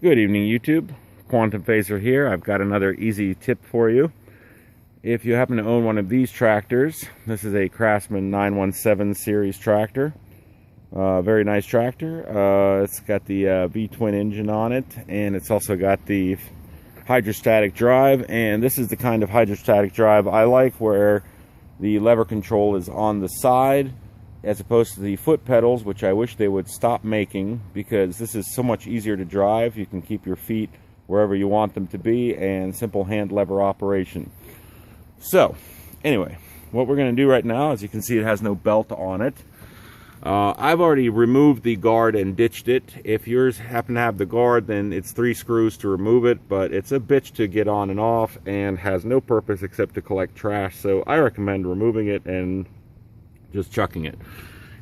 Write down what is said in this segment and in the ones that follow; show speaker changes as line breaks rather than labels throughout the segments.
Good evening, YouTube. Quantum Phaser here. I've got another easy tip for you. If you happen to own one of these tractors, this is a Craftsman 917 series tractor. Very nice tractor. It's got the V-twin engine on it, and it's also got the hydrostatic drive. And this is the kind of hydrostatic drive I like, where the lever control is on the side as opposed to the foot pedals, which I wish they would stop making, because this is so much easier to drive. You can keep your feet wherever you want them to be, and simple hand lever operation. So anyway, what we're going to do right now, as you can see, it has no belt on it. I've already removed the guard and ditched it. If yours happen to have the guard, then it's 3 screws to remove it, but it's a bitch to get on and off and has no purpose except to collect trash. So I recommend removing it and just chucking it.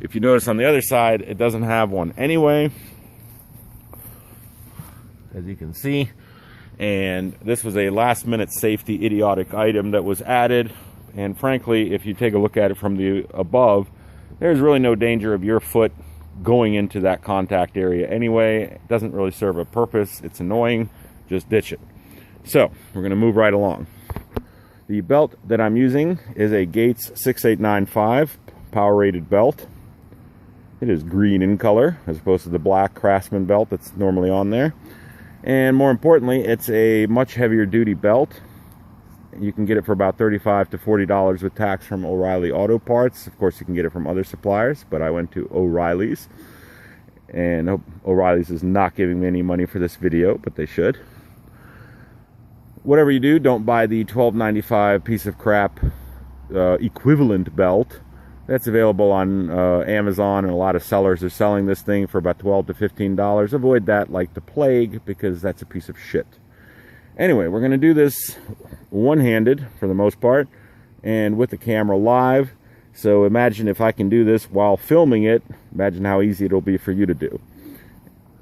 If you notice on the other side, it doesn't have one anyway, as you can see. And this was a last minute safety idiotic item that was added. And frankly, if you take a look at it from the above, there's really no danger of your foot going into that contact area anyway. It doesn't really serve a purpose. It's annoying. Just ditch it. So we're going to move right along. The belt that I'm using is a Gates 6895 power rated belt. It is green in color as opposed to the black Craftsman belt that's normally on there. And more importantly, it's a much heavier duty belt. You can get it for about $35 to $40 with tax from O'Reilly Auto Parts. Of course, you can get it from other suppliers, but I went to O'Reilly's. And O'Reilly's is not giving me any money for this video, but they should. Whatever you do, don't buy the $12.95 piece of crap equivalent belt. That's available on Amazon, and a lot of sellers are selling this thing for about $12 to $15. Avoid that like the plague, because that's a piece of shit. Anyway, we're going to do this one-handed for the most part, and with the camera live. So imagine if I can do this while filming it, imagine how easy it'll be for you to do.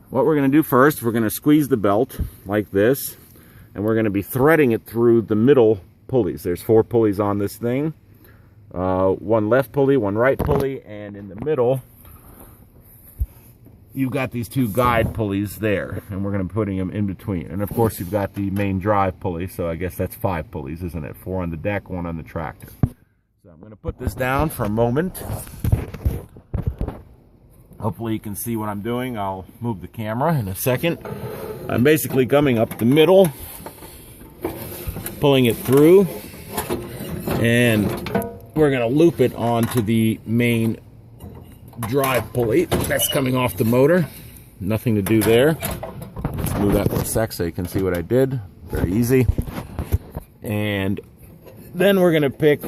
What we're going to do first, we're going to squeeze the belt like this, and we're going to be threading it through the middle pulleys. There's 4 pulleys on this thing. One left pulley, one right pulley, and in the middle you've got these 2 guide pulleys there, and we're going to be putting them in between. And of course you've got the main drive pulley, so I guess that's 5 pulleys, isn't it? 4 on the deck, 1 on the tractor. So I'm going to put this down for a moment. Hopefully you can see what I'm doing. I'll move the camera in a second. I'm basically coming up the middle, pulling it through, and we're going to loop it onto the main drive pulley that's coming off the motor. Nothing to do there. Let's move that for a sec so you can see what I did. Very easy. And then we're going to pick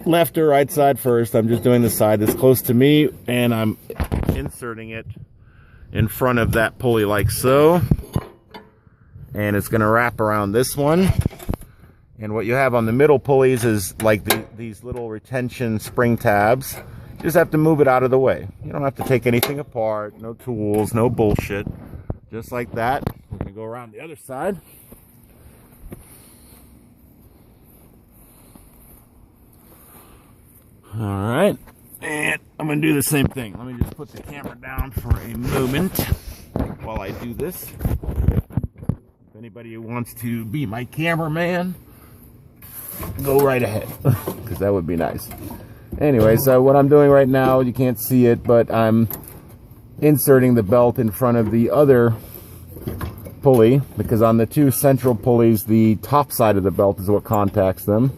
left or right side first. I'm just doing the side that's close to me, and I'm inserting it in front of that pulley like so. And it's going to wrap around this one. And what you have on the middle pulleys is like these little retention spring tabs. You just have to move it out of the way. You don't have to take anything apart, no tools, no bullshit. Just like that. We're going to go around the other side. Alright, and I'm going to do the same thing. Let me just put the camera down for a moment while I do this. If anybody who wants to be my cameraman, go right ahead, because that would be nice. Anyway, so what I'm doing right now, you can't see it, but I'm inserting the belt in front of the other pulley, because on the 2 central pulleys, the top side of the belt is what contacts them.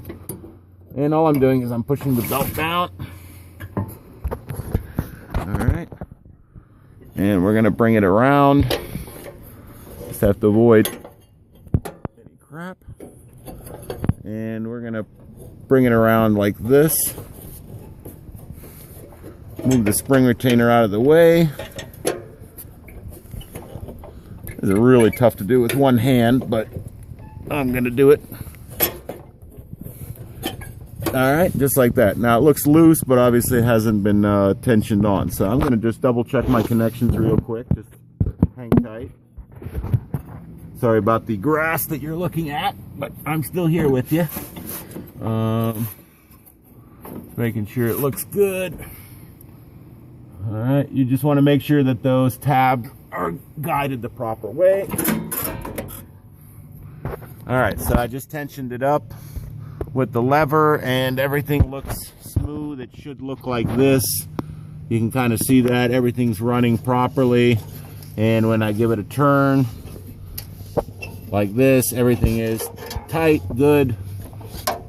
And all I'm doing is I'm pushing the belt down. Alright. And we're going to bring it around. Just have to avoid any crap. And we're going to bring it around like this. Move the spring retainer out of the way. This is really tough to do with one hand, but I'm going to do it. Alright, just like that. Now it looks loose, but obviously it hasn't been tensioned on. So I'm going to just double check my connections real quick. Just hang tight. Sorry about the grass that you're looking at, but I'm still here with you. Making sure it looks good. Alright, you just want to make sure that those tabs are guided the proper way. Alright, so I just tensioned it up with the lever and everything looks smooth. It should look like this. You can kind of see that everything's running properly, and when I give it a turn like this, everything is tight, good,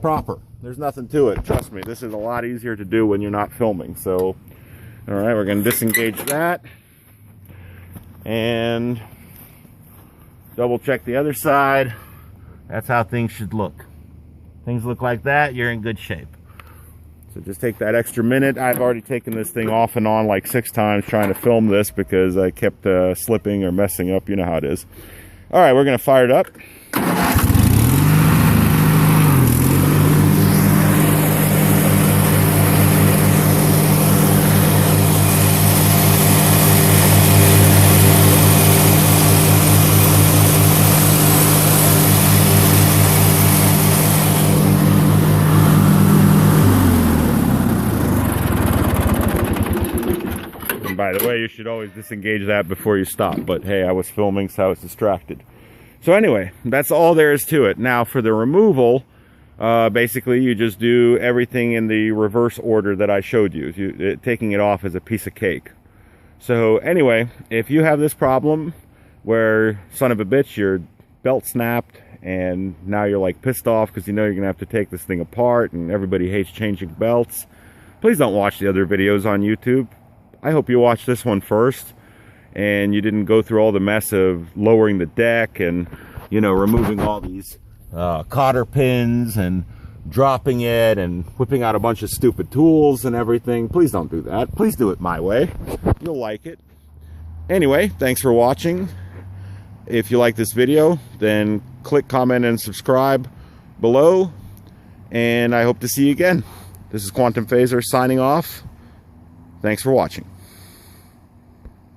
proper. There's nothing to it. Trust me, this is a lot easier to do when you're not filming. So, all right, we're going to disengage that and double check the other side. That's how things should look. Things look like that, you're in good shape. So just take that extra minute. I've already taken this thing off and on like 6 times trying to film this because I kept slipping or messing up. You know how it is. All right, we're going to fire it up. By the way, you should always disengage that before you stop, but hey, I was filming, so I was distracted. So anyway, that's all there is to it. Now for the removal, basically you just do everything in the reverse order that I showed you. Taking it off is a piece of cake. So anyway, if you have this problem where, son of a bitch, your belt snapped and now you're like pissed off because you know you're gonna have to take this thing apart and everybody hates changing belts, please don't watch the other videos on YouTube. I hope you watched this one first and you didn't go through all the mess of lowering the deck and, you know, removing all these cotter pins and dropping it and whipping out a bunch of stupid tools and everything. Please don't do that. Please do it my way. You'll like it. Anyway, thanks for watching. If you like this video, then click, comment, and subscribe below. And I hope to see you again. This is Quantum Phaser signing off. Thanks for watching.